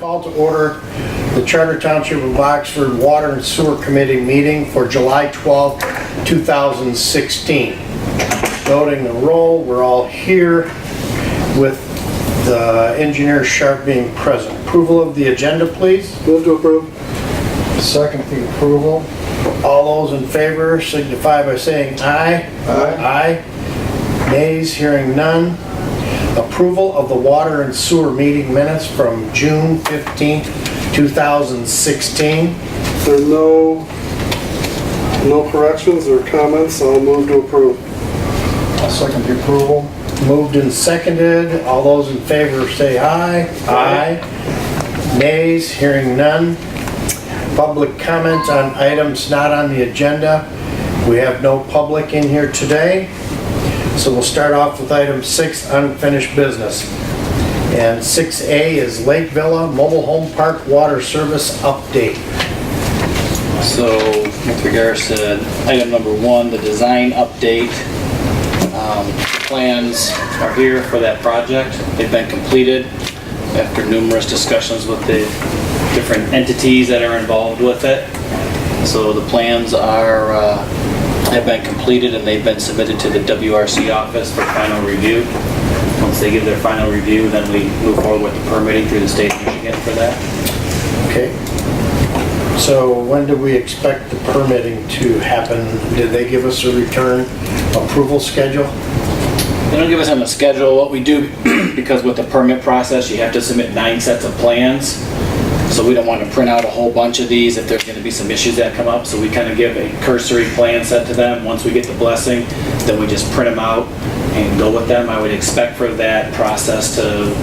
Call to order the Charter Township of Oxford Water and Sewer Committee meeting for July 12, 2016. Noting the roll, we're all here with the engineer Sharp being present. Approval of the agenda, please. Move to approve. Second the approval. All those in favor signify by saying aye. Aye. Aye. Nays, hearing none. Approval of the water and sewer meeting minutes from June 15th, 2016. There are no corrections or comments, I'll move to approve. I'll second the approval. Moved and seconded. All those in favor say aye. Aye. Nays, hearing none. Public comment on items not on the agenda. We have no public in here today. So we'll start off with item 6, unfinished business. And 6A is Lake Villa Mobile Home Park Water Service Update. So with regards to item number 1, the design update, plans are here for that project. They've been completed after numerous discussions with the different entities that are involved with it. So the plans have been completed and they've been submitted to the WRC office for final review. Once they give their final review, then we move forward with the permitting through the state of Michigan for that. Okay. So when do we expect the permitting to happen? Did they give us a return approval schedule? They don't give us on the schedule. What we do, because with the permit process, you have to submit 9 sets of plans. So we don't want to print out a whole bunch of these if there's going to be some issues that come up. So we kind of give a cursory plan set to them. Once we get the blessing, then we just print them out and go with them. I would expect for that process to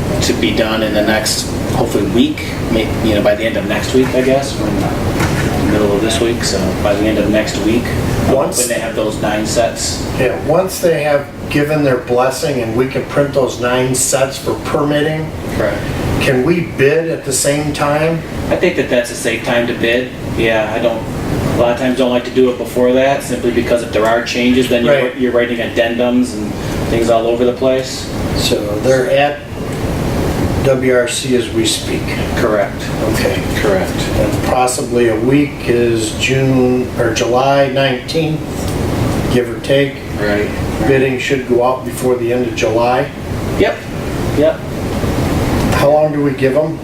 be done in the next, hopefully, week. Maybe, by the end of next week, I guess. We're in the middle of this week, so by the end of next week, when they have those 9 sets. Yeah, once they have given their blessing and we can print those 9 sets for permitting, Correct. Can we bid at the same time? I think that's a safe time to bid. Yeah, a lot of times don't like to do it before that, simply because if there are changes, then you're writing addendums and things all over the place. So they're at WRC as we speak. Correct. Okay. Correct. And possibly a week is June or July 19th, give or take. Right. Bidding should go out before the end of July. Yep. How long do we give them?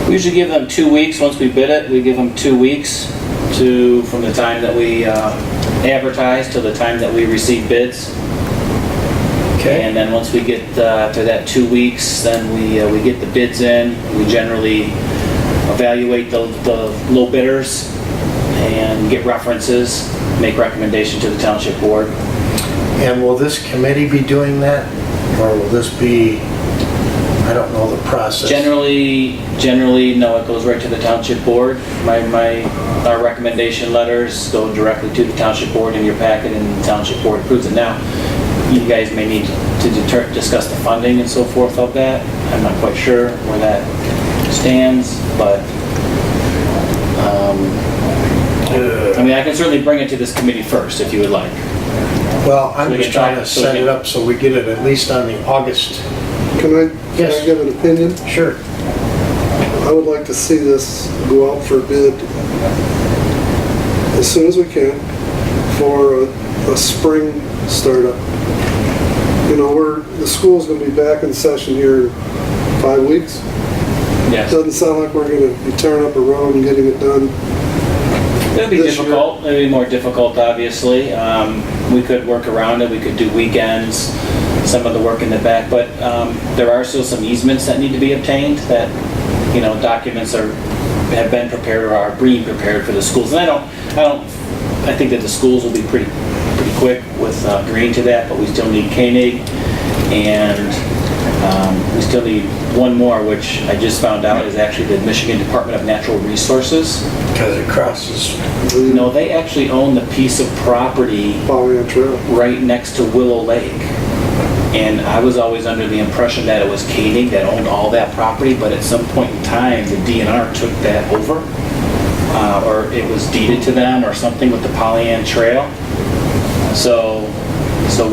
We usually give them 2 weeks. Once we bid it, we give them 2 weeks from the time that we advertise to the time that we receive bids. Okay. And then once we get after that 2 weeks, then we get the bids in. We generally evaluate the low bidders and get references, make recommendation to the township board. And will this committee be doing that? Or will this be, I don't know the process. Generally, no, it goes right to the township board. Our recommendation letters go directly to the township board in your packet, and the township board approves it. Now, you guys may need to discuss the funding and so forth of that. I'm not quite sure where that stands, but I can certainly bring it to this committee first if you would like. Well, I'm just trying to set it up so we get it at least on the August. Can I give an opinion? Sure. I would like to see this go out for bid as soon as we can for a spring startup. The school's going to be back in session here in 5 weeks. Yes. Doesn't sound like we're going to be tearing up a road and getting it done. It'll be difficult. It'll be more difficult, obviously. We could work around it. We could do weekends, some of the work in the back, but there are still some easements that need to be obtained. That documents have been prepared or are being prepared for the schools. And I think that the schools will be pretty quick with agreeing to that, but we still need Koenig, and we still need one more, which I just found out is actually the Michigan Department of Natural Resources. Because it crosses. No, they actually own the piece of property right next to Willow Lake. And I was always under the impression that it was Koenig that owned all that property, but at some point in time, the DNR took that over, or it was deeded to them or something with the Pollyant Trail. So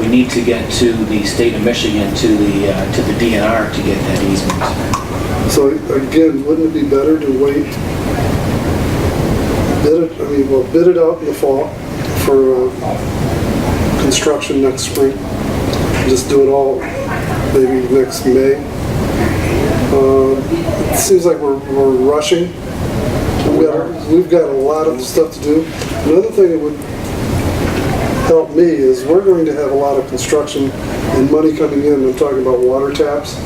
we need to get to the state of Michigan, to the DNR to get that easement. So again, wouldn't it be better to wait, bid it out in the fall for construction next spring? Just do it all maybe next May. It seems like we're rushing. We've got a lot of stuff to do. Another thing that would help me is we're going to have a lot of construction and money coming in. I'm talking about water taps.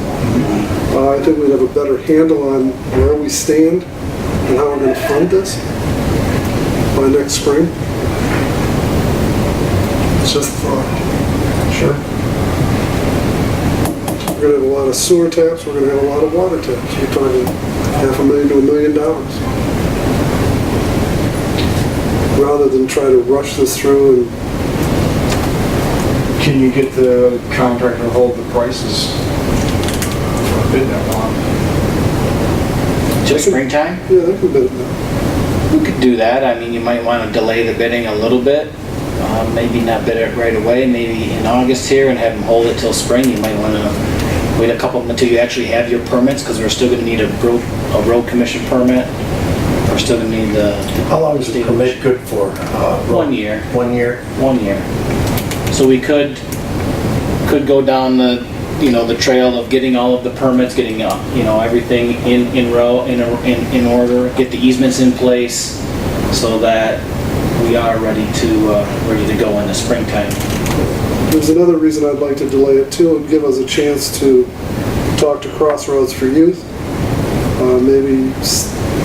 I think we'd have a better handle on where we stand and how we're going to fund this by next spring. It's just a thought. Sure. We're going to have a lot of sewer taps. We're going to have a lot of water taps. We're talking $500,000 to $1 million. Rather than try to rush this through and Can you get the contractor to hold the prices for a bid that long? Just springtime? yeah, they can bid it now. We could do that. I mean, you might want to delay the bidding a little bit. Maybe not bid it right away, maybe in August here and have them hold it till spring. You might want to wait a couple until you actually have your permits, because we're still going to need a road commission permit. We're still going to need the... How long is the permit good for? 1 year. 1 year? 1 year. So we could go down the, the trail of getting all of the permits, getting, everything in order, get the easements in place so that we are ready to go in the springtime. There's another reason I'd like to delay it too, and give us a chance to talk to Crossroads for Youth. Maybe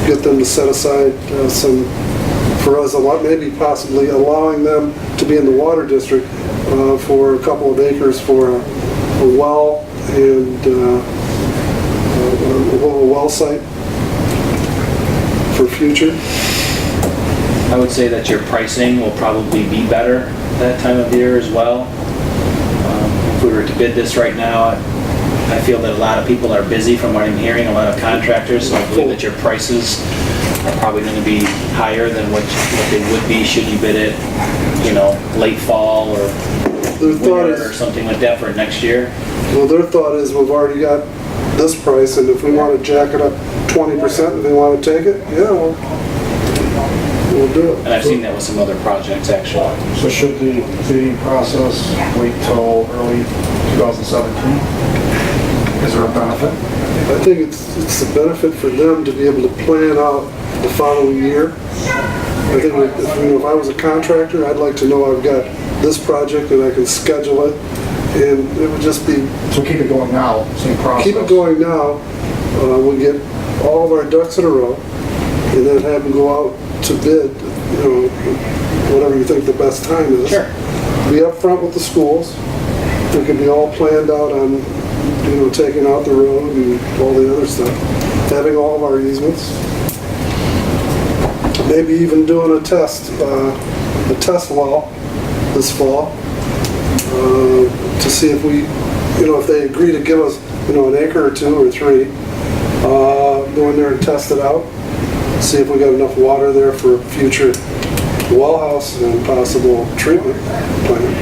get them to set aside some, for us, maybe possibly allowing them to be in the water district for a couple of acres for a well and a well site for future. I would say that your pricing will probably be better that time of year as well. If we were to bid this right now, I feel that a lot of people are busy from what I'm hearing, a lot of contractors, so I believe that your prices are probably going to be higher than what they would be should you bid it, late fall or winter or something like that for next year. Well, their thought is we've already got this price, and if we want to jack it up 20% and they want to take it, yeah, we'll do it. And I've seen that with some other projects, actually. So should the bidding process wait till early 2017? Is there a benefit? I think it's a benefit for them to be able to plan out the following year. I think if I was a contractor, I'd like to know I've got this project and I can schedule it, and it would just be... So keep it going now, same process? Keep it going now. We'll get all of our ducks in a row, and then have them go out to bid, whatever you think the best time is. Sure. Be upfront with the schools. We can be all planned out on, taking out the road and all the other stuff. Having all of our easements. Maybe even doing a test well this fall to see if we, if they agree to give us, an acre or 2 or 3, go in there and test it out. See if we got enough water there for future well house and possible treatment plant.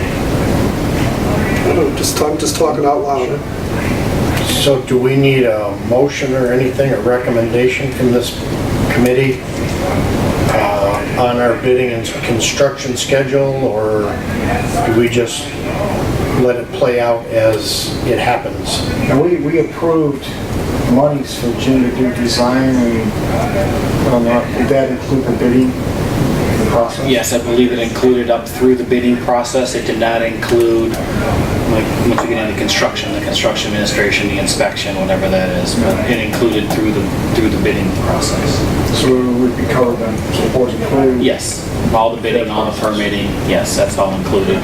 I'm just talking out loud. So do we need a motion or anything, a recommendation from this committee on our bidding and construction schedule, or do we just let it play out as it happens? And we approved monies for Jim to do design and did that include the bidding process? Yes, I believe it included up through the bidding process. It did not include, once we get into construction, the construction administration, the inspection, whatever that is, but it included through the bidding process. So it would be covered then, so it was included? Yes, all the bidding, all the permitting, yes, that's all included.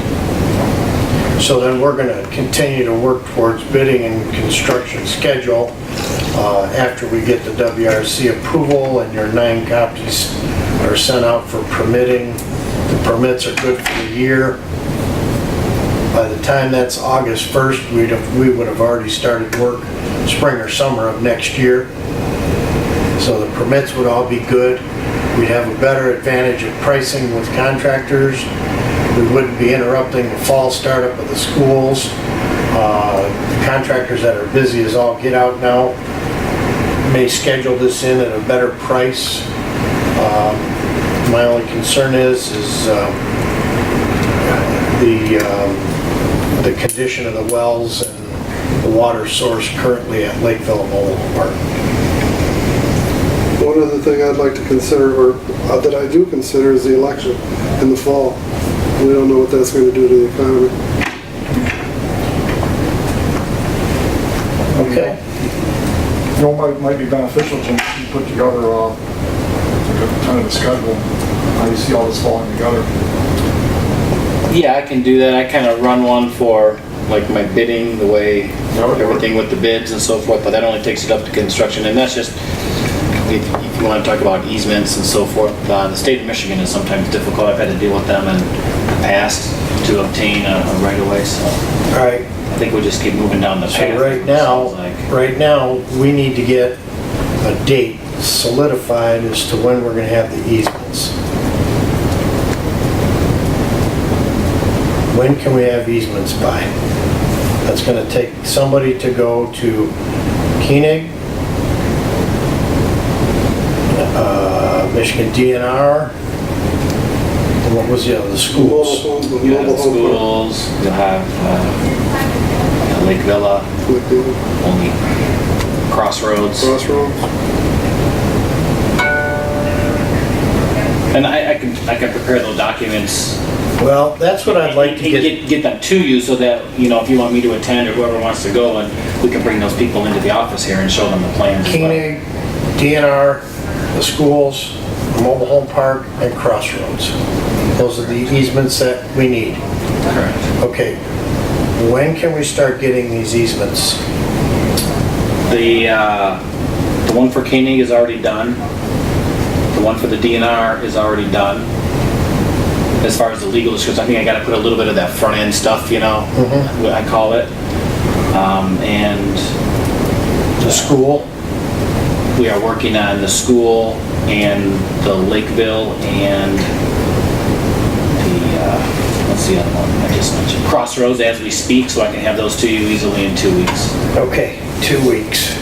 So then we're going to continue to work towards bidding and construction schedule after we get the WRC approval and your 9 copies are sent out for permitting. The permits are good for the year. By the time that's August 1st, we would have already started work spring or summer of next year. So the permits would all be good. We'd have a better advantage of pricing with contractors. We wouldn't be interrupting the fall startup of the schools. The contractors that are busy as all get out now. may schedule this in at a better price. My only concern is the condition of the wells and the water source currently at Lakeville Mobile Park. One other thing I'd like to consider, or that I do consider, is the election in the fall. We don't know what that's going to do to the economy. Okay. You know, it might be beneficial to put together like a tentative schedule, how you see all this falling together. Yeah, I can do that. I kind of run one for like my bidding, the way everything with the bids and so forth, but that only takes it up to construction, and that's just, if you want to talk about easements and so forth, the state of Michigan is sometimes difficult. I've had to deal with them in the past to obtain a right-of-way, so All right. I think we'll just keep moving down the path. So right now, we need to get a date solidified as to when we're gonna have the easements. When can we have easements by? That's gonna take somebody to go to Koenig, Michigan DNR, and what was the other, the schools? You have the schools, you'll have Lake Villa, only Crossroads. And I can prepare those documents. Well, that's what I'd like to and get them to you so that, you know, if you want me to attend or whoever wants to go, and we can bring those people into the office here and show them the plans. Koenig, DNR, the schools, mobile home park, and Crossroads. Those are the easements that we need. Correct. Okay, when can we start getting these easements? The one for Koenig is already done. The one for the DNR is already done. As far as the legal issues, I think I got to put a little bit of that front end stuff, you know, what I call it. And The school? we are working on the school and the Lakeville and the, what's the other one I just mentioned? Crossroads as we speak, so I can have those to you easily in 2 weeks. Okay, 2 weeks.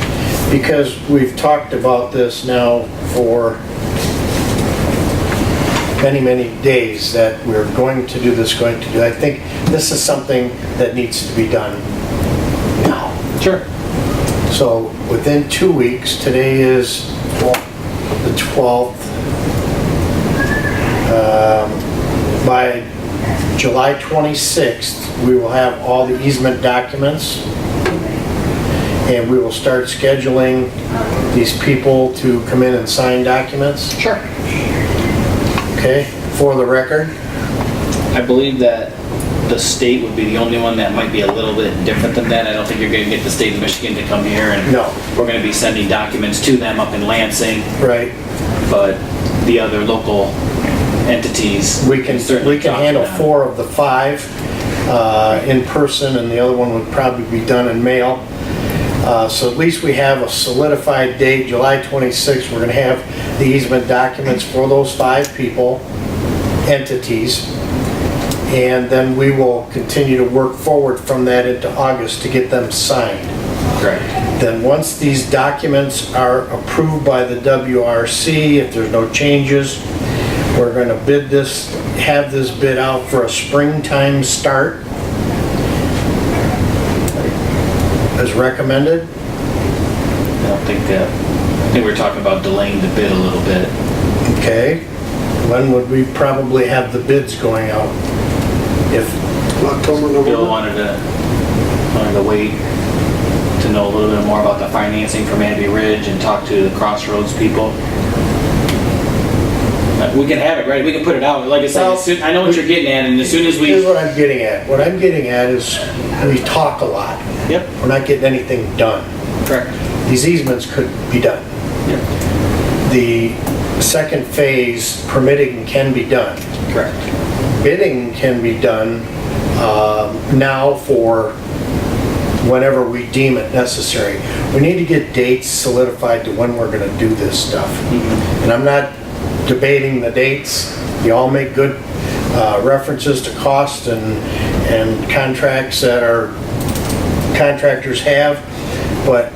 Because we've talked about this now for many, many days, that we're going to do this, I think this is something that needs to be done now. Sure. So within 2 weeks, today is the 12th, by July 26th, we will have all the easement documents, and we will start scheduling these people to come in and sign documents. Sure. Okay, for the record. I believe that the state would be the only one that might be a little bit different than that. I don't think you're going to get the state of Michigan to come here, and No. we're going to be sending documents to them up in Lansing, Right. but the other local entities. We can certainly talk to handle them. 4 of the 5 in person, and the other one would probably be done in mail. So at least we have a solidified date, July 26th, we're gonna have the easement documents for those 5 people, entities. And then we will continue to work forward from that into August to get them signed. Correct. Then once these documents are approved by the WRC, if there's no changes, we're gonna bid this, have this bid out for a springtime start, as recommended. I don't think that, I think we're talking about delaying the bid a little bit. Okay, when would we probably have the bids going out? If, October, Bill November. wanted to wait to know a little bit more about the financing from Abbey Ridge and talk to the Crossroads people. We can have it, right? We can put it out. Like I said, Well, as soon, I know what you're getting at, and as soon as here's we... what I'm getting at. What I'm getting at is, we talk a lot. Yep, We're not getting anything done. correct. These easements could be done. Yep, The second phase, permitting can be done. correct. Bidding can be done now for whenever we deem it necessary. We need to get dates solidified to when we're gonna do this stuff. And I'm not debating the dates. You all make good references to cost and contracts that our contractors have, but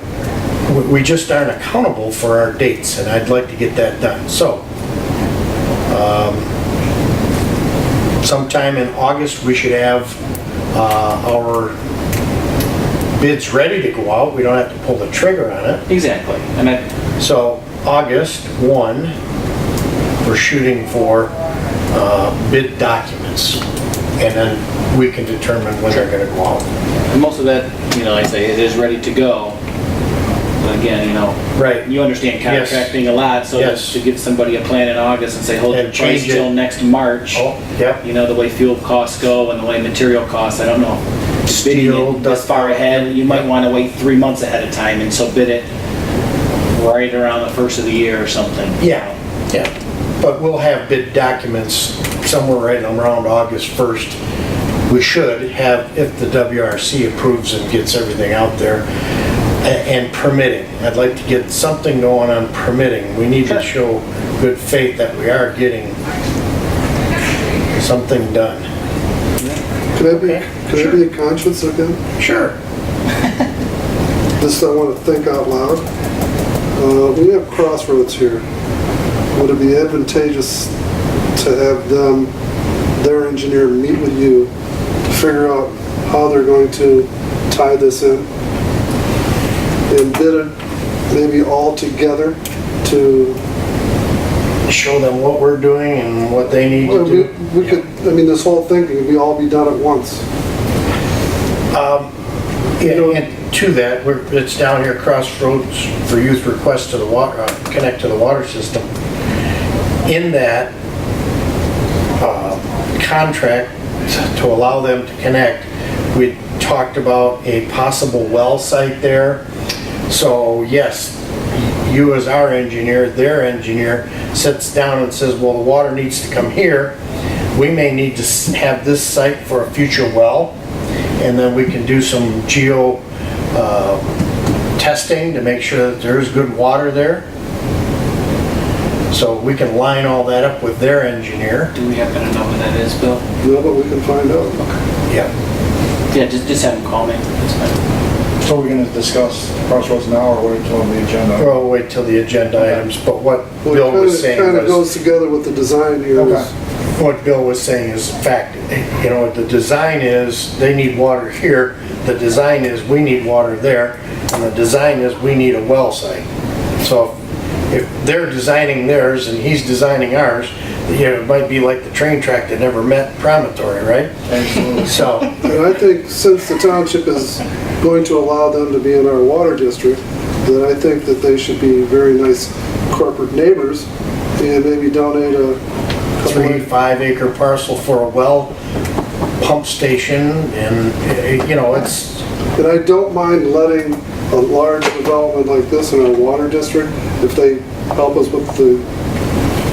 we just aren't accountable for our dates, and I'd like to get that done. So, sometime in August, we should have our bids ready to go out. We don't have to pull the trigger on it. Exactly. So, August 1, we're shooting for bid documents, and then we can determine when they're gonna go out. And most of that, like I say, it is ready to go. But again, Right. you understand Yes. contracting a lot, so Yes. to give somebody a plan in August and say, hold And the price change it. till next March, Oh, yep. the way fuel costs go and the way material costs, I don't know. Bidding Steel, it this far ahead, you might Yeah. want to wait 3 months ahead of time, and so bid it right around the first of the year or something. Yeah, yeah. But we'll have bid documents somewhere right around August 1st. We should have, if the WRC approves and gets everything out there. And permitting. I'd like to get something going on permitting. We need to show good faith that we are getting something done. Can I be, Okay, can I sure. be a conscience again? Sure. Just I want to think out loud. We have Crossroads here. Would it be advantageous to have them, their engineer, meet with you to figure out how they're going to tie this in? And bid it maybe all together to, Show them what we're doing and what they need well, to do. we could, this whole thing could all be done at once. And to that, it's down here, Crossroads for Youth request to the water, connect to the water system. In that contract to allow them to connect, we talked about a possible well site there. So yes, you as our engineer, their engineer, sits down and says, well, the water needs to come here. We may need to have this site for a future well, and then we can do some geo testing to make sure that there is good water there. So we can line all that up with their engineer. Do we happen to know what that is, Bill? No, but we can find out. Yeah. Yeah, just have him call me. That's fine. So we're gonna discuss Crossroads now or wait until the agenda? We'll wait till the agenda items, but what Well, Bill was it saying kind of was, goes together with the design here. Okay. what Bill was saying is fact, the design is they need water here, the design is we need water there, and the design is we need a well site. So if they're designing theirs and he's designing ours, it might be like the train track that never met promontory, right? Absolutely. So, And I think since the township is going to allow them to be in our water district, that I think that they should be very nice corporate neighbors and maybe donate a couple 3-5 acre parcel for a well pump station, and it's, And I don't mind letting a large development like this in our water district, if they help us with the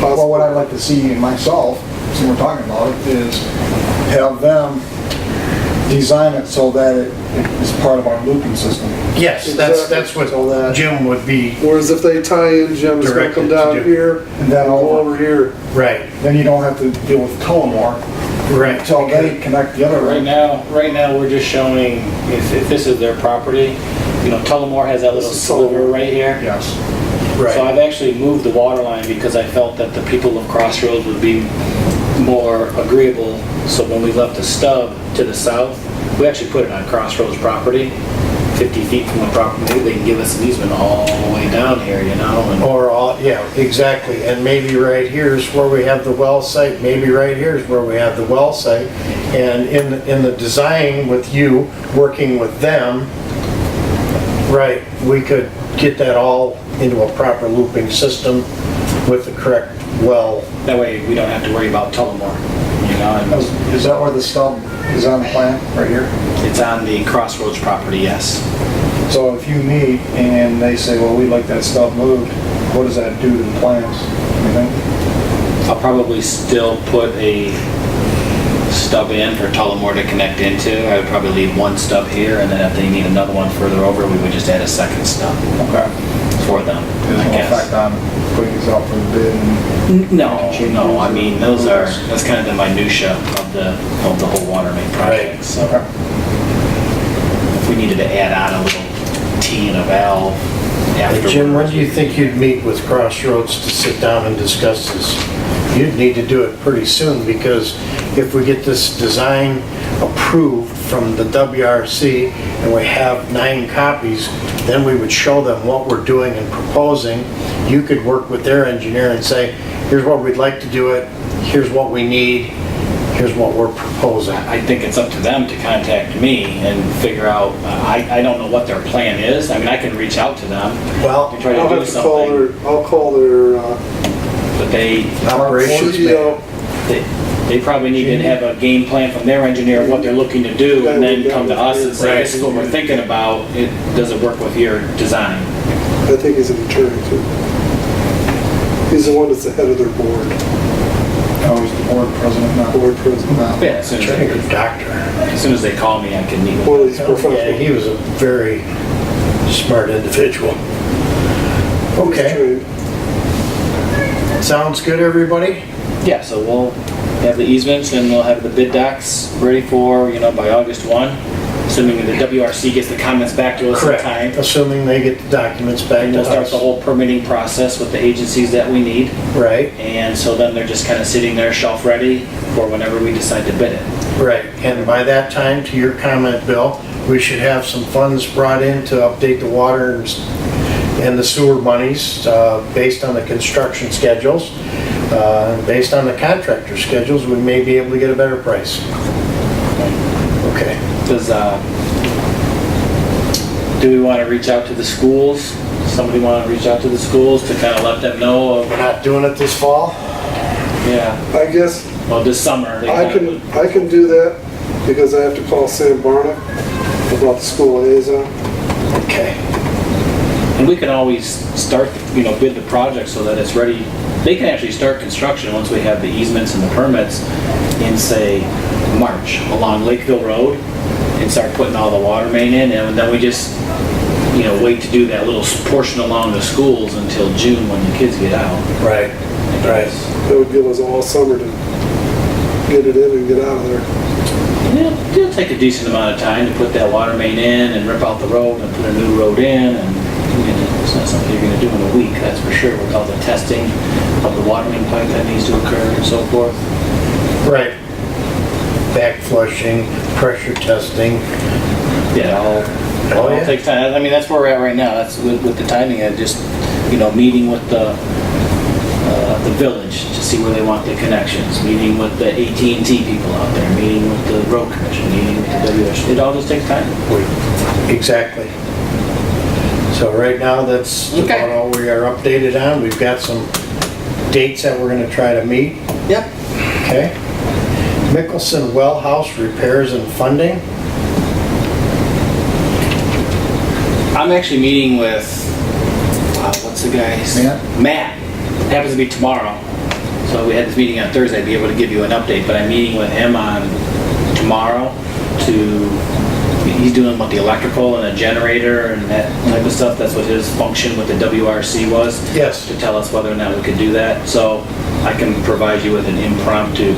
Well, what I'd possible. like to see myself, since we're talking about it, is have them design it so that it is part of our looping system. yes, that's what So that- Jim would be, Whereas if they tie in, Jim, it's gonna come Directed to down do. here And and then go over. over here. right, Then you don't have to deal with Tullamore right. until they connect the other Right end. now, we're just showing, if this is their property, Tullamore has that little This is sliver Tullamore. right here. Yes. So Right, I've actually moved the water line because I felt that the people of Crossroads would be more agreeable. So when we left the stub to the south, we actually put it on Crossroads property, 50 feet from the property. Maybe they can give us an easement all the way down here, and or all, yeah, exactly, and maybe right here is where we have the well site, maybe right here is where we have the well site, and in the design with you, working with them, right, we could get that all into a proper looping system with the correct well. that way we don't have to worry about Tullamore, and Is that where the stub is on the plan, right here? it's on the Crossroads property, yes. So if you meet and they say, well, we'd like that stub moved, what does that do to the plans? Anything? I'll probably still put a stub in for Tullamore to connect into. I would probably leave one stub here, and then if they need another one further over, we would just add a second stub Okay. for them, There's I no guess. effect on putting these out for the bid and No, I mean, that's kind of the minutia of the whole water main project, so. okay. If we needed to add on a little T and a valve, afterwards. Jim, when do you think you'd meet with Crossroads to sit down and discuss this? You'd need to do it pretty soon, because if we get this design approved from the WRC and we have 9 copies, then we would show them what we're doing and proposing. You could work with their engineer and say, here's what we'd like to do it, here's what we need, here's what we're proposing. I think it's up to them to contact me and figure out, I don't know what their plan is. I mean, I can reach out to them Well, and try I'll to do have to call something, I'll call their, but they operations CEO. they probably need to have a game plan from their engineer, what they're looking to do, and then come to us and say, this is what we're thinking about, does it work with your design? I think he's an attorney too. He's the one that's the head of their board, I was the board president, not board president. Yeah, as soon Training as, a doctor. as soon as they call me, I can meet with One of them. these Yeah, professional. he was a very smart individual. Okay, Trained. sounds good, everybody? Yeah, so we'll have the easements and we'll have the bid docs ready for, by August 1, assuming the WRC gets the comments back to us in time. Assuming they get the documents back And to we'll start us. the whole permitting process with the agencies that we need. Right, And so then they're just kind of sitting there shelf ready for whenever we decide to bid it. right. And by that time, to your comment, Bill, we should have some funds brought in to update the water and the sewer monies based on the construction schedules. Based on the contractor schedules, we may be able to get a better price. Okay. Does, do we want to reach out to the schools? Somebody want to reach out to the schools to kind of let them know of, We're not doing it this fall? yeah, I guess well, this summer. they I kind of- can do that because I have to call Sam Barna about the school liaison. Okay. And we can always start, bid the project so that it's ready. They can actually start construction once we have the easements and the permits in, say, March along Lakeville Road and start putting all the water main in, and then we just, wait to do that little portion along the schools until June when the kids get out. Right, right. That would give us all summer to get it in and get out of there. It'll take a decent amount of time to put that water main in and rip out the road and put a new road in, and it's not something you're gonna do in a week, that's for sure, with all the testing of the water main pipe that needs to occur and so forth. Right. Back flushing, pressure testing. Yeah, Oh, all yeah. takes time. I mean, that's where we're at right now. That's with the timing of just, meeting with the village to see where they want the connections, meeting with the AT&T people out there, meeting with the road commission, meeting with the WS. It all just takes time. Exactly. So right now, that's Okay. about all we are updated on. We've got some dates that we're gonna try to meet, Yep. okay? Mickelson Well House repairs and funding. I'm actually meeting with, what's the guy's? Matt. Happens to be tomorrow. So we had this meeting on Thursday, I'd be able to give you an update, but I'm meeting with him on tomorrow he's doing what the electrical and a generator and that type of stuff. That's what his function with the WRC was. Yes. To tell us whether or not we could do that. So I can provide you with an impromptu,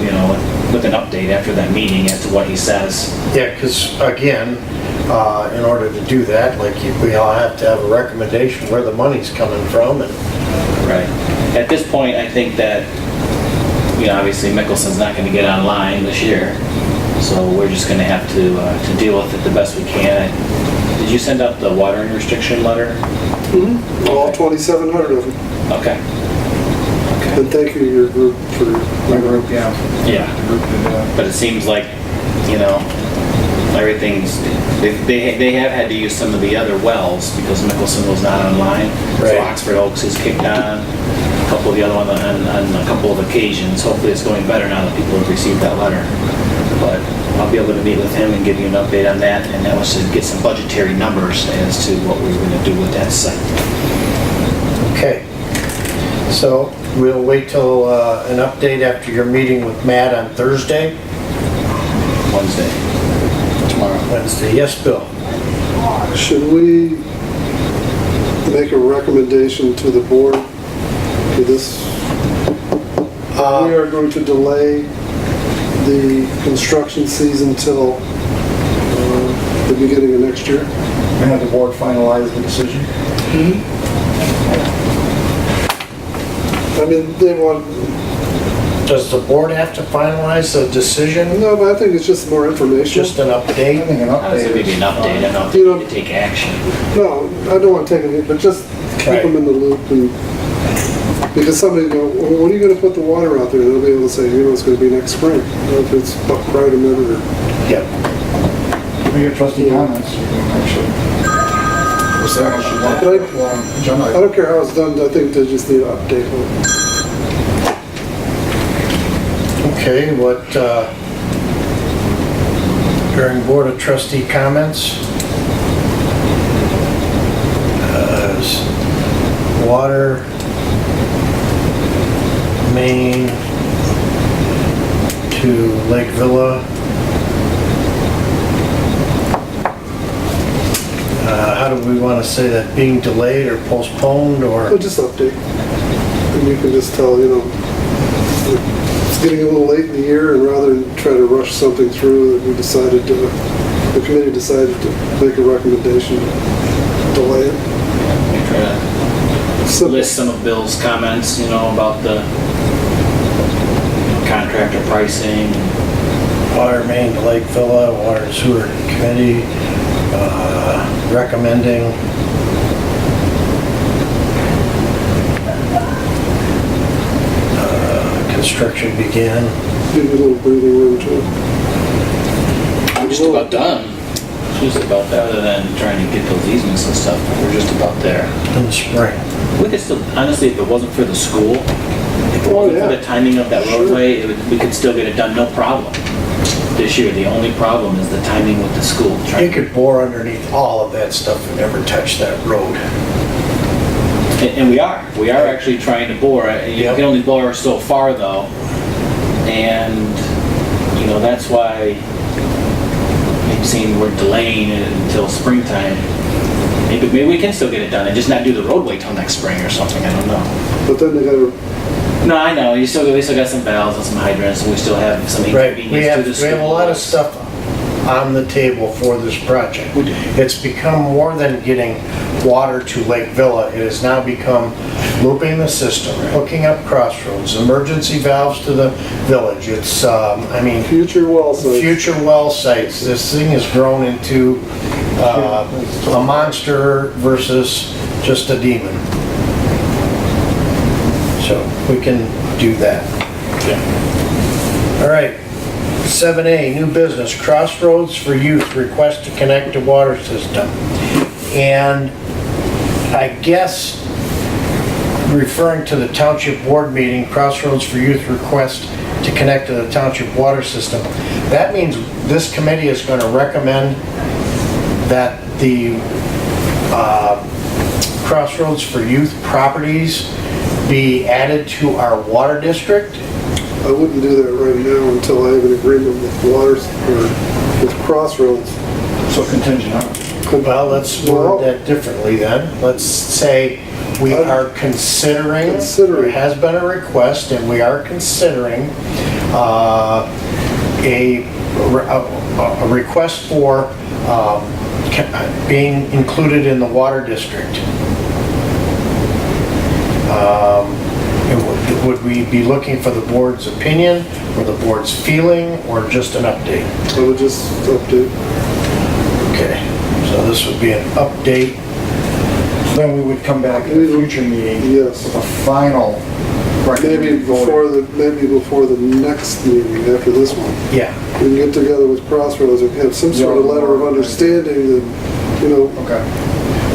with an update after that meeting as to what he says. Yeah, because again, in order to do that, we all have to have a recommendation where the money's coming from, and Right. At this point, I think that, obviously Mickelson's not going to get online this year. So we're just going to have to deal with it the best we can. Did you send out the watering restriction letter? All 2,700 of them. Okay. And thank you, your group, for My group, yeah. Yeah. The group did, But it seems like, everything's, they have had to use some of the other wells because Mickelson was not online. Right. So Oxford Oaks is kicked on, a couple of the other ones on a couple of occasions. Hopefully it's going better now that people have received that letter. But I'll be able to meet with him and give you an update on that, and that was to get some budgetary numbers as to what we were going to do with that site. okay. So we'll wait till an update after your meeting with Matt on Thursday, Wednesday, tomorrow. Wednesday. Yes, Bill? Should we make a recommendation to the board to this? We are going to delay the construction season till the beginning of next year. and had the board finalize the decision. I mean, they want, Does the board have to finalize the decision? no, but I think it's just more information. Just an I update? think an I was update maybe an is update, I fine. don't know if You you know- need to take action. No, I don't want to take it, but just keep Right. them in the loop and, because somebody go, well, when are you gonna put the water out there? And they'll be able to say, you know, it's gonna be next spring. Or if it's right a minute or, Yep. We get trustee comments, you can actually. Is that what you want? But Well, John, I don't care how it's done, I think they just need an update on it. Okay, what, during Board of Trustee comments, is water main to Lake Villa. How do we want to say that, being delayed or postponed, or? But just update. And you can just tell, you know, it's getting a little late in the year, and rather than try to rush something through, that we decided to, the committee decided to make a recommendation to delay it. We try to Simple. list some of Bill's comments, you know, about the contractor pricing. Water main to Lake Villa, Water and Sewer Committee, recommending construction began. Give you a little breathing room to it. We're just about done. Just about that, other than trying to get those easements and stuff, we're just about there. in the spring. We could still, honestly, if it wasn't for the school, if it Oh, wasn't for yeah. the timing of that Sure. roadway, we could still get it done, no problem. This year, the only problem is the timing with the school. You could bore underneath all of that stuff and never touch that road. And we are actually trying to bore. You Yep. can only bore so far though. And, you know, that's why I'm saying we're delaying it until springtime. Maybe we can still get it done and just not do the roadway till next spring or something, I don't know. But then they gotta, No, I know, we still got some valves and some hydrants, and we still have some Right, we inconvenience have, to the we have a lot of school. stuff on the table for this project. We do. It's become more than getting water to Lake Villa. It has now become looping the system, hooking up crossroads, emergency valves to the village. It's, I mean, future well sites. future well sites. This thing has grown into a monster versus just a demon. So we can do that. All right, 7A, new business, Crossroads for Youth, request to connect to water system. And I guess referring to the Township Board meeting, Crossroads for Youth request to connect to the Township water system. That means this committee is going to recommend that the Crossroads for Youth properties be added to our water district. I wouldn't do that right now until I have an agreement with Waters, or with Crossroads. So contingent on. Well, let's word that differently then. Let's say we are considering, there has been a request, and we are considering a request for being included in the water district. Would we be looking for the board's opinion, or the board's feeling, or just an update? I would just update. Okay, so this would be an update. Then we would come back at a future meeting Yes. with a final Maybe recommendation. before the next meeting, after this one. Yeah, We can get together with Crossroads and have some sort of letter of understanding that, you know, Okay.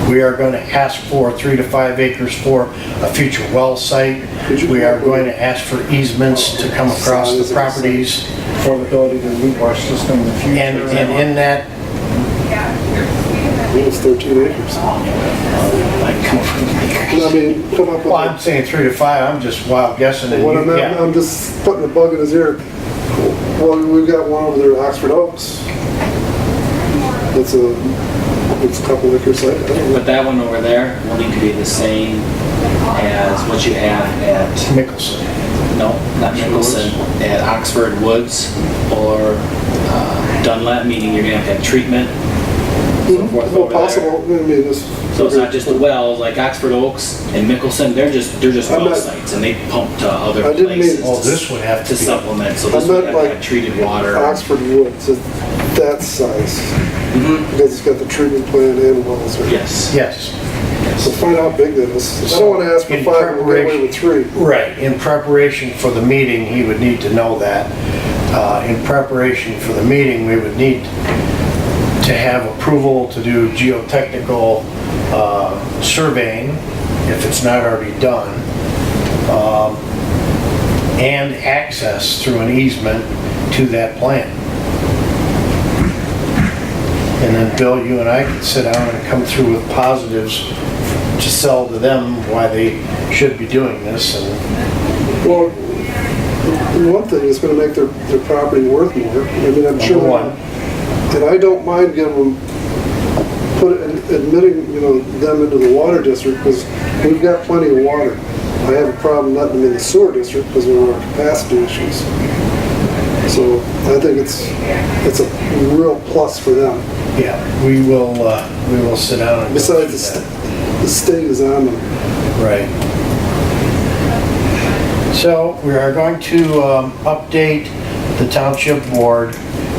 we are going to ask for 3 to 5 acres for a future well site. We are going to ask for easements to come across the properties. For the ability to loop our system in the future. And in that, it's 13 acres. I mean, come up with. well, I'm saying 3 to 5, I'm just wild guessing. and What you- I'm, yeah. I'm just putting a bug in his ear. Well, we've got one over there at Oxford Oaks. It's a couple acre site. I don't know. But that one over there will need to be the same as what you have at, Mickelson. no, not Nicholson, at Oxford Woods or Dunlap, meaning you're gonna have to have treatment so forth Well, over there. possible, I mean, this. So it's not just the wells, like Oxford Oaks and Mickelson, they're just I'm well not- sites, and they pump to other I didn't mean- places. Oh, this would have to to be. supplement, so I this would meant have like had treated water. Oxford Woods, that size, Mhm. because it's got the treatment plant and wells. Right? Yes. Yes. So find out how big that is. I don't want to ask for In 5 and we'll get away with 3. Right, in preparation for the meeting, he would need to know that. In preparation for the meeting, we would need to have approval to do geotechnical surveying, if it's not already done, and access through an easement to that plant. And then Bill, you and I could sit down and come through with positives to sell to them why they should be doing this. And Well, one thing is going to make their property worth more. I mean, I'm sure. Number one. And I don't mind giving them, admitting, them into the water district because we've got plenty of water. I have a problem letting them in the sewer district because of our capacity issues. So I think it's a real plus for them. yeah, we will sit down and go Besides, through the state is on them. that. Right. So we are going to update the township board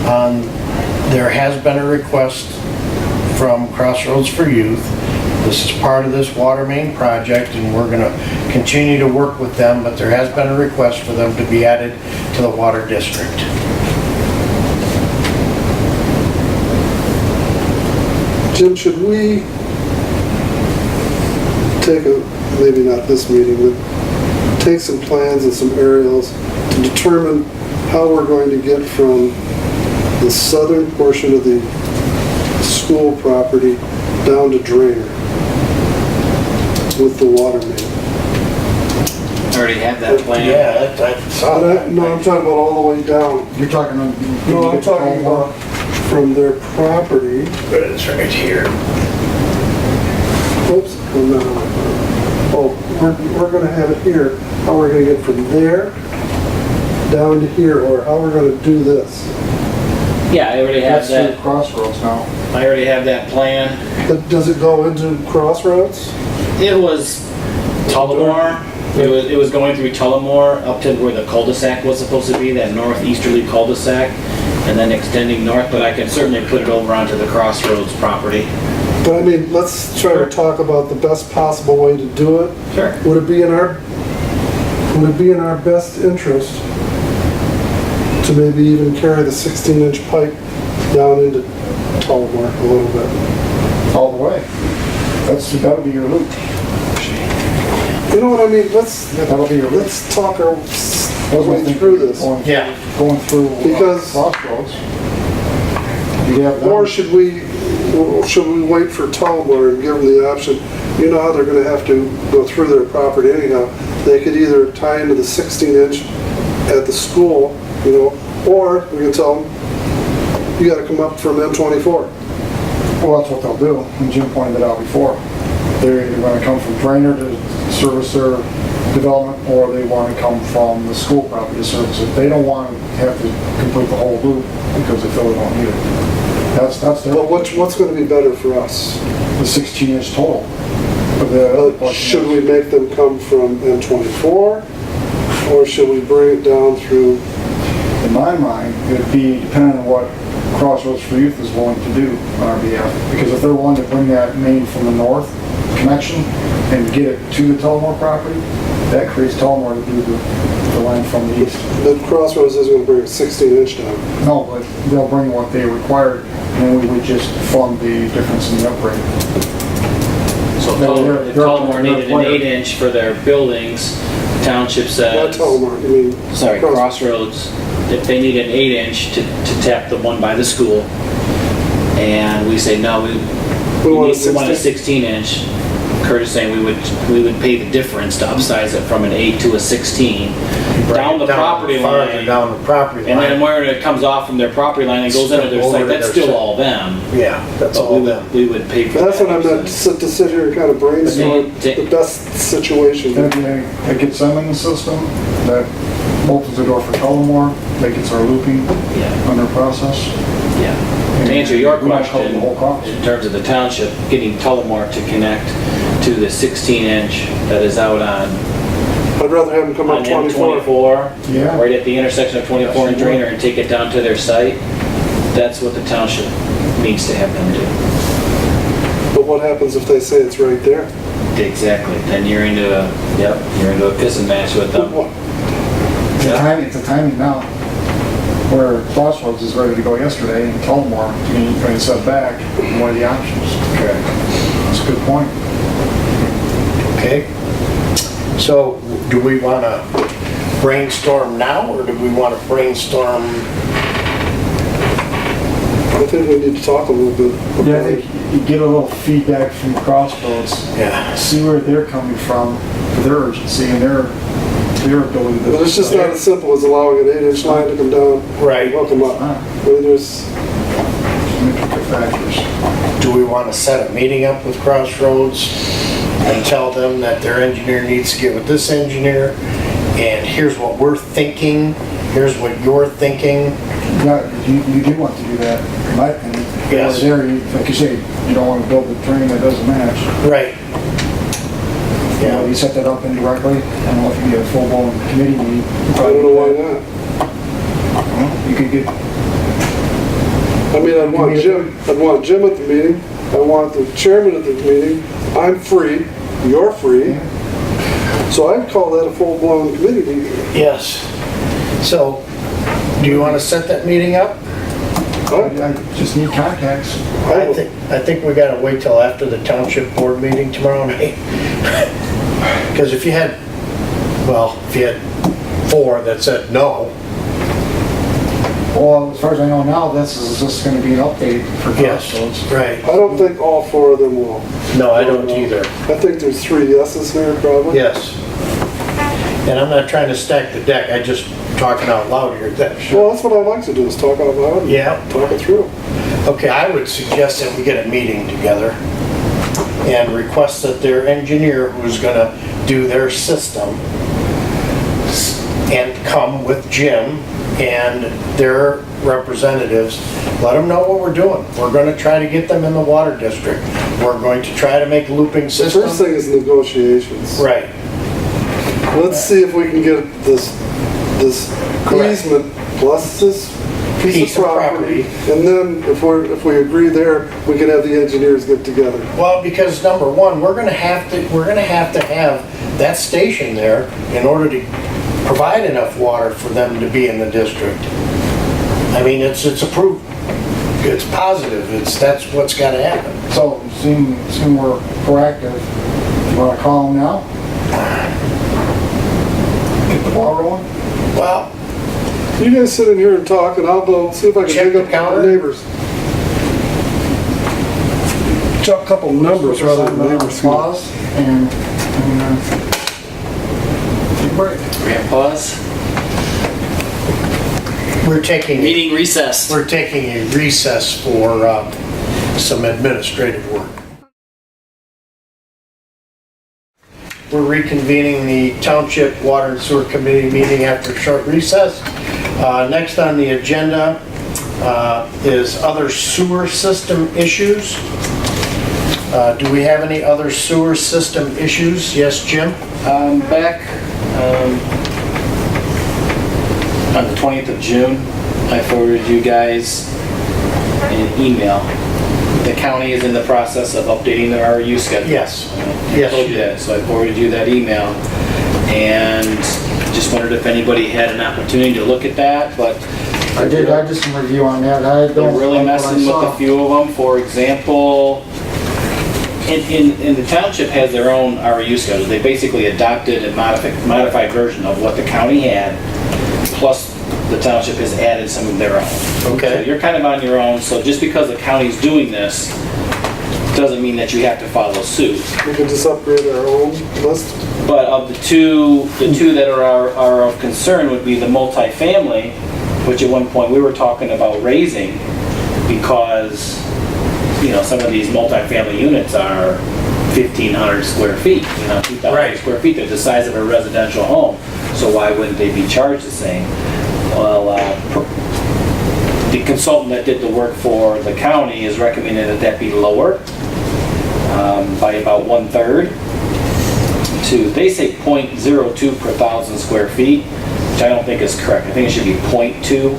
on, there has been a request from Crossroads for Youth. This is part of this water main project, and we're gonna continue to work with them, but there has been a request for them to be added to the water district. Jim, should we take maybe not this meeting, but take some plans and some aerials to determine how we're going to get from the southern portion of the school property down to Drainer with the water main? I already have that plan. Yeah, I saw that. No, I'm talking about all the way down. You're talking on. No, I'm talking about from their property. It's right here. Oops, no. Oh, we're gonna have it here. How we're gonna get from there down to here, or how we're gonna do this. Yeah, I already have That's through that, Crossroads now. I already have that plan. But does it go into Crossroads? It was Tullamore. It was going through Tullamore up to where the cul-de-sac was supposed to be, that northeasterly cul-de-sac, and then extending north, but I can certainly put it over onto the Crossroads property. But I mean, let's try to talk about the best possible way to do it. Sure. Would it be in our best interest to maybe even carry the 16-inch pipe down into Tullamore a little bit? All the way. That's gotta be your loop. You know what I mean? That'll be your loop. Let's talk our way through this. Yeah. Going through Because- Crossroads. You have them. Or should we wait for Tullamore and give them the option? You know how they're gonna have to go through their property anyhow. They could either tie into the 16-inch at the school, or we can tell them, you gotta come up from M24. Well, that's what they'll do, and Jim pointed it out before. They're either gonna come from Drainer to service their development, or they wanna come from the school property to service it. They don't wanna have to complete the whole loop because they feel they don't need it. That's their, But what's gonna be better for us? the 16-inch total. But the other portion Should is- we make them come from M24? Or should we bring it down through, In my mind, it'd be depending on what Crossroads for Youth is willing to do on our behalf. Because if they're willing to bring that main from the north connection and get it to the Tullamore property, that creates Tullamore to do the line from the east. the Crossroads isn't gonna bring a 16-inch down? No, but they'll bring what they required, and then we would just fund the difference in the upgrade. So if Tullamore needed an 8-inch for their buildings, township Not says, Tullamore, I mean. sorry, Crossroads, if they need an 8-inch to tap the one by the school, and we say, no, we want a 16-inch, Kurt is saying we would pay the difference to upsize it from an 8 to a 16, down the proproperty farther line, down the property line. and then where it comes off from their property line and goes into their Over site, to that's their still site. all them. Yeah, that's But all them. we would pay for that. That's what I meant, to sit here and kind of brainstorm the best situation. That gets them in the system, that opens the door for Tullamore, that gets our looping Yeah, under process. yeah. To answer your We might cover question, the whole cost. in terms of the township, getting Tullamore to connect to the 16-inch that is out on I'd rather have them come up 24. M24, Yeah. right at the intersection of 24 and Drainer, and take it down to their site, that's what the township needs to have them do. But what happens if they say it's right there? Exactly. Then you're into a pissing match with them. It's a timing now, where Crossroads is ready to go yesterday, and Tullamore, going to set back, one of the options. Correct. That's a good point. Okay. So do we want to brainstorm now, or do we want to brainstorm? I think we need to talk a little bit. Yeah, I think you get a little feedback from Crossroads, Yeah. see where they're coming from, their urgency and their ability to... But it's just not as simple as allowing an 8-inch line to come down. Right. And hook them up. Ah. I mean, there's, intricate factors. Do we want to set a meeting up with Crossroads and tell them that their engineer needs to get with this engineer, and here's what we're thinking, here's what you're thinking? Yeah, you do want to do that, in my opinion. Yes. There, like you say, you don't want to build a train that doesn't match. Right. You know, you set that up indirectly, I don't know if you get a full-blown committee meeting. I don't know why not. You could get, I mean, I'd want Jim at the meeting, I want the chairman at the meeting, I'm free, you're free. So I'd call that a full-blown committee meeting. Yes. So, do you want to set that meeting up? I just need contacts. I think we gotta wait till after the township board meeting tomorrow night. Because if you had 4 that said no, Well, as far as I know now, this is just going to be an update for yes, Crossroads. right. I don't think all 4 of them will. No, I don't either. I think there's 3 yeses here probably. Yes. And I'm not trying to stack the deck, I just talking out loud here. Well, that's what I like to do, is talk out loud and Yeah. talk it through. Okay, I would suggest that we get a meeting together and request that their engineer who's gonna do their system and come with Jim and their representatives, let them know what we're doing. We're gonna try to get them in the water district. We're going to try to make looping The system. first thing is negotiations. Right, Let's see if we can get this Correct. easement plus this piece of property. And then if we agree there, we can have the engineers get together. well, because number one, we're gonna have to have that station there in order to provide enough water for them to be in the district. I mean, it's approved, it's positive, that's what's gotta happen. So, seeing we're proactive, you want to call them now? Get the ball rolling? Well, You guys sit in here and talk, and I'll go see if I can Check dig the up counter. the neighbors. Check a couple numbers rather than neighbors. Pause and take a break. We have pause. we're taking Meeting recessed. a recess for some administrative work. We're reconvening the Township Water and Sewer Committee meeting after a short recess. Next on the agenda is other sewer system issues. Do we have any other sewer system issues? Yes, Jim? Back on the 20th of June, I forwarded you guys an email. The county is in the process of updating their RU schedule. Yes. I Yes, told you you that, so I forwarded you that email. And just wondered if anybody had an opportunity to look at that, but I did some review on that. I they're don't really like what I messing with a saw. few of them. For example, in the township has their own RU schedule. They basically adopted a modified version of what the county had, plus the township has added some of their own. Okay. So you're kind of on your own, so just because the county's doing this, doesn't mean that you have to follow suit. We can just upgrade our own list. But of the two that are of concern would be the multifamily, which at one point we were talking about raising because, you know, some of these multifamily units are 1,500 square feet, 2,000 Right. square feet. They're the size of a residential home. So why wouldn't they be charged the same? Well, The consultant that did the work for the county is recommending that that be lower by about 1/3 to, they say 0.02 per 1,000 square feet, which I don't think is correct. I think it should be 0.2.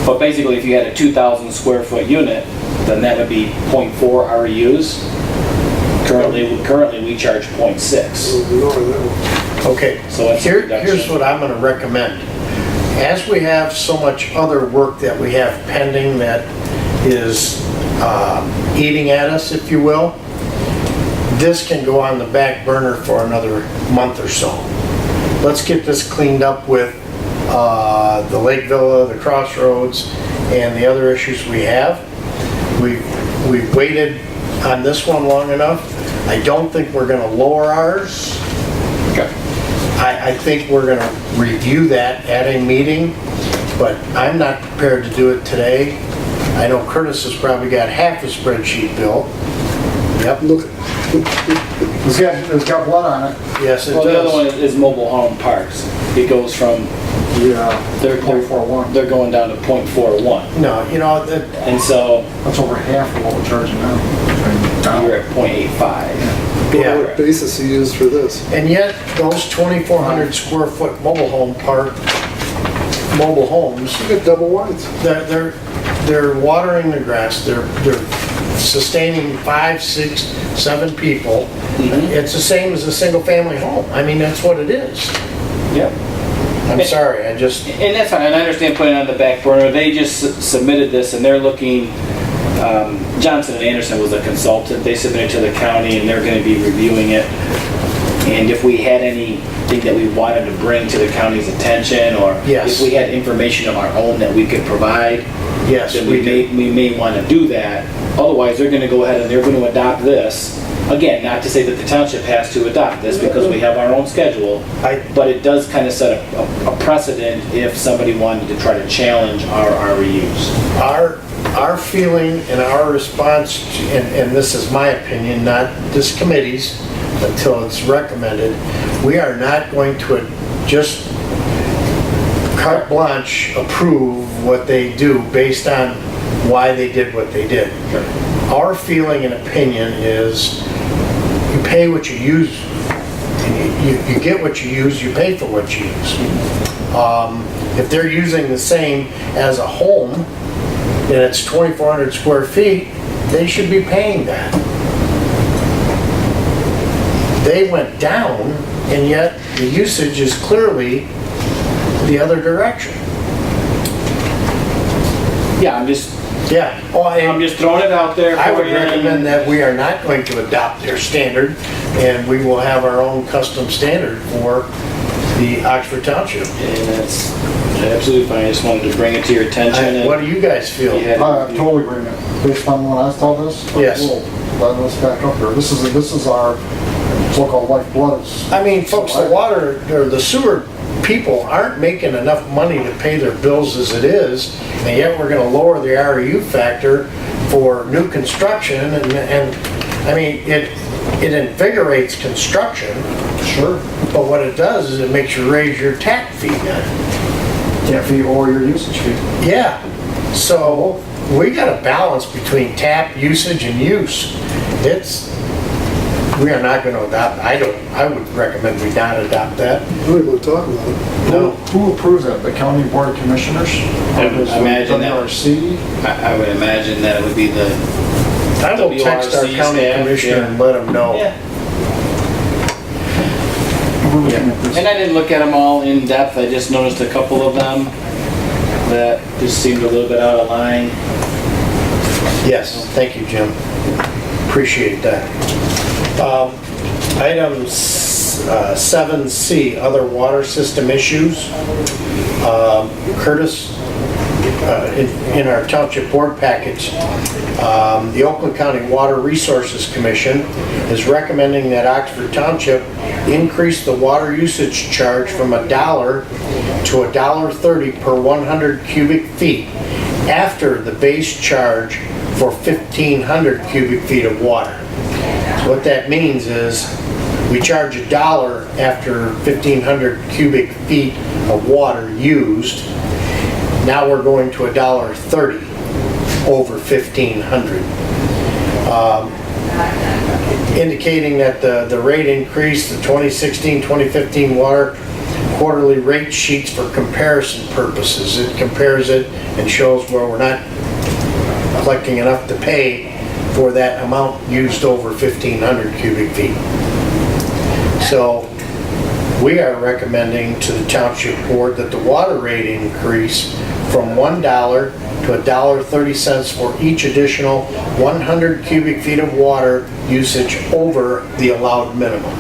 But basically, if you had a 2,000 square foot unit, then that would be 0.4 REUs. Currently we charge 0.6. Okay, So that's a reduction. here's what I'm gonna recommend. As we have so much other work that we have pending that is eating at us, if you will, this can go on the back burner for another month or so. Let's get this cleaned up with the Lake Villa, the Crossroads, and the other issues we have. We've waited on this one long enough. I don't think we're gonna lower ours. Okay. I think we're gonna review that at a meeting, but I'm not prepared to do it today. I know Curtis has probably got half the spreadsheet built. Yep, Look, It's got blood on it. yes, it Well, the other one does. is mobile home parks. It goes from, Yeah. they're 0.41. they're going down to 0.41. No, you know, And so That's over half of what we're charging now. you're at 0.85. yeah. what basis you use for this? And yet, those 2,400 square foot mobile home park, mobile homes, You get double wides. they're watering the grass, they're sustaining 5, 6, 7 people. It's the same as a single family home. I mean, that's what it is. Yep. I'm sorry, I just, And that's fine, and I understand putting it on the back burner. They just submitted this and they're looking, Johnson and Anderson was a consultant. They submitted to the county and they're going to be reviewing it. And if we had anything that we wanted to bring to the county's attention, or Yes. if we had information of our own that we could provide, yes, then we do. we may want to do that. Otherwise, they're going to go ahead and they're going to adopt this. Again, not to say that the township has to adopt this because we have our own schedule, but it does kind of set a precedent if somebody wanted to try to challenge our REUs. Our feeling and our response, and this is my opinion, not this committee's, until it's recommended, we are not going to just carte blanche approve what they do based on why they did what they did. Our feeling and opinion is you pay what you use, you get what you use, you pay for what you use. If they're using the same as a home, and it's 2,400 square feet, they should be paying that. They went down, and yet the usage is clearly the other direction. Yeah, I'm just throwing it out there. I for would you. recommend that we are not going to adopt their standard, and we will have our own custom standard for the Oxford Township. And that's absolutely fine. I just wanted to bring it to your attention. and What do you guys feel? you had- Total agreement. Based on when I saw this? Yes. Let's back up here. This is our so-called lifeblood. I mean, folks, the water, or the sewer people aren't making enough money to pay their bills as it is, and yet we're gonna lower the REU factor for new construction, and I mean, it invigorates construction, Sure. but what it does is it makes you raise your tap fee then. Tap fee or your usage fee. Yeah, so we got a balance between tap usage and use. We are not gonna adopt, I would recommend we not adopt that. We don't even talk about it. No. Who approves that? The County Board of Commissioners? I Or does the imagine that. WRC? I would imagine that it would be the I will text our WRC county staff, commissioner yeah. and let him know. Yeah. We're looking at this. And I didn't look at them all in depth. I just noticed a couple of them that just seemed a little bit out of line. Yes, thank you, Jim. Appreciate that. Item 7C, other water system issues. Curtis, in our township board package, the Oakland County Water Resources Commission is recommending that Oxford Township increase the water usage charge from $1 to $1.30 per 100 cubic feet after the base charge for 1,500 cubic feet of water. So what that means is we charge $1 after 1,500 cubic feet of water used. Now we're going to $1.30 over 1,500. Indicating that the rate increase, the 2016-2015 water quarterly rate sheets for comparison purposes. It compares it and shows where we're not collecting enough to pay for that amount used over 1,500 cubic feet. So we are recommending to the Township Board that the water rate increase from $1 to $1.30 for each additional 100 cubic feet of water usage over the allowed minimum.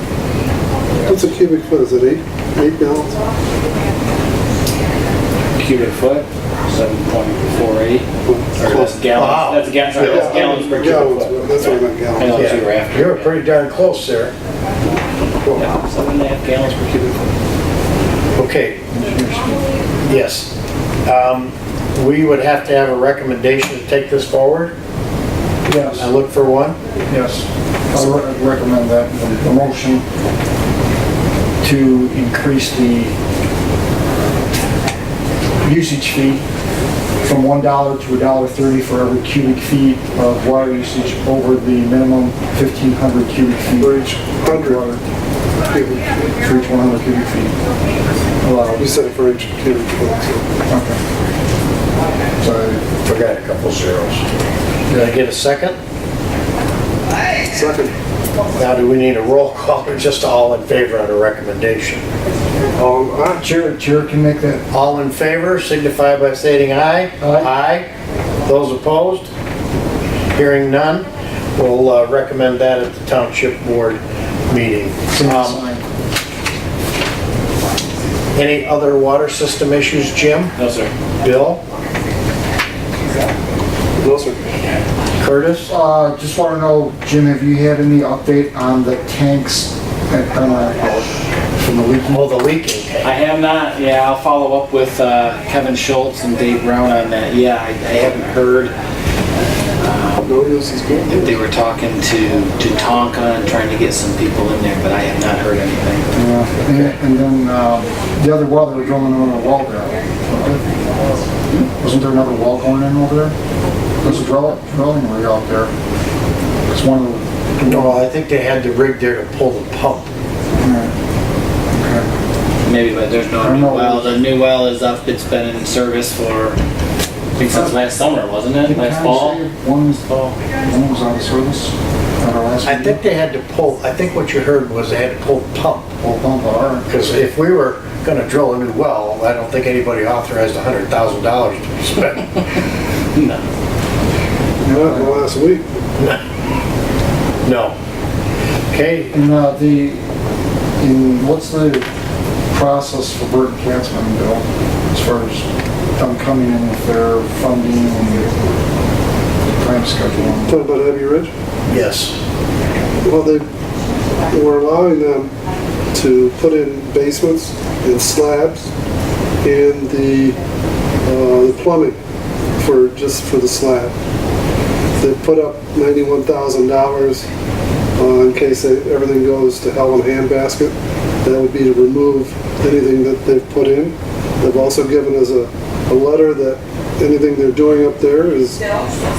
What's a cubic foot, is it 8 gallons? Cubic foot, 7.48. Or that's gallons. Wow. That's gallons per cubic Gallons, foot. that's what I meant, I gallons. know what you were after. You were pretty darn close there. Yeah, 7.5 gallons per cubic foot. Okay. Yes. We would have to have a recommendation to take this forward. Yes. I look for one. Yes, I would recommend that, the motion to increase the usage fee from $1 to $1.30 for every cubic feet of water usage over the minimum 1,500 cubic feet. For each 100 water. cubic feet. For each 100 cubic feet allowed. You said for each cubic foot, so. Okay. So, Forgot a couple zeros. Did I get a second? Second. Now, do we need a roll call or just all in favor on a recommendation? Chair can make that. All in favor signify by stating aye. Aye. Those opposed? Hearing none, we'll recommend that at the Township Board meeting. Any other water system issues, Jim? No, sir. Bill? No, sir. Curtis? Just want to know, Jim, have you had any update on the tanks from the leaking? Oh, the leaking tank. I have not, yeah, I'll follow up with Kevin Schultz and Dave Brown on that. Yeah, I haven't heard No news is good. if they were talking to Tonka and trying to get some people in there, but I have not heard anything. And then the other well, they were drilling another well there. Wasn't there another well going in over there? There's a drilling rig out there. It's one of the... No, I think they had the rig there to pull the pump. Okay. Maybe, but there's no I don't new know. well. The new well is up, it's been in service for, I think since last summer, wasn't it? Last fall? One was out of service at our last I meeting. think they had to pull, I think what you heard was they had to pull the pump. Well, pump, all right. Because if we were gonna drill a new well, I don't think anybody authorized $100,000 to be spent. No. Not in the last week. No. Okay, And what's the process for Burton Katzman, Bill, as far as them coming in with their funding and the time schedule? Talking about Heavy Ridge? yes. Well, we're allowing them to put in basements and slabs and the plumbing just for the slab. They put up $91,000 in case everything goes to hell in a handbasket. That would be to remove anything that they've put in. They've also given us a letter that anything they're doing up there is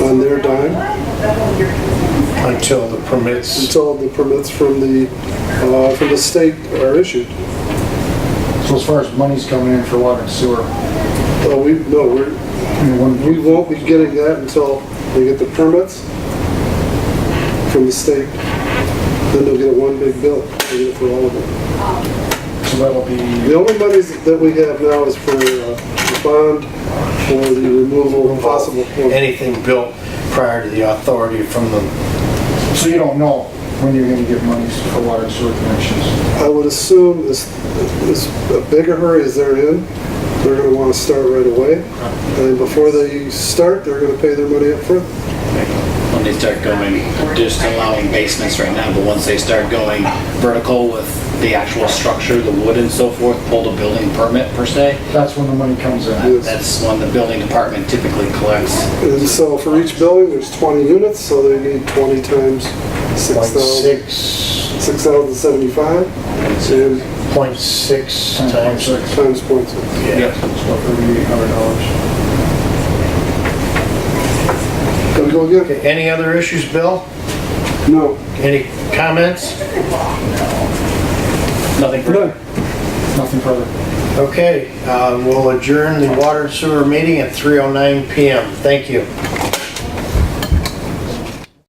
on their dime Until the permits. until the permits from the state are issued. So as far as money's coming in for water and sewer, We won't be getting that until they get the permits from the state. Then they'll get one big bill. They'll get it for all of it. so that'll be, The only monies that we have now is for the bond for the removal of possible. Anything built prior to the authority from the, so you don't know when you're gonna get monies for water and sewer connections? I would assume as a bigger hurry as they're in, they're going to want to start right away. And before they start, they're going to pay their money up front. When they start going, they're just allowing basements right now, but once they start going vertical with the actual structure, the wood and so forth, pull the building permit per se, That's when the money comes in. Yes. that's when the building department typically collects. And so for each building, there's 20 units, so they need 20 times like 6,000. 6,075. And 0.6 times. Times points. Yeah. So $3,800. Gotta go again? Okay, any other issues, Bill? No. Any comments? Nothing further. Nothing further. Okay, we'll adjourn the water and sewer meeting at 3:09 PM. Thank you.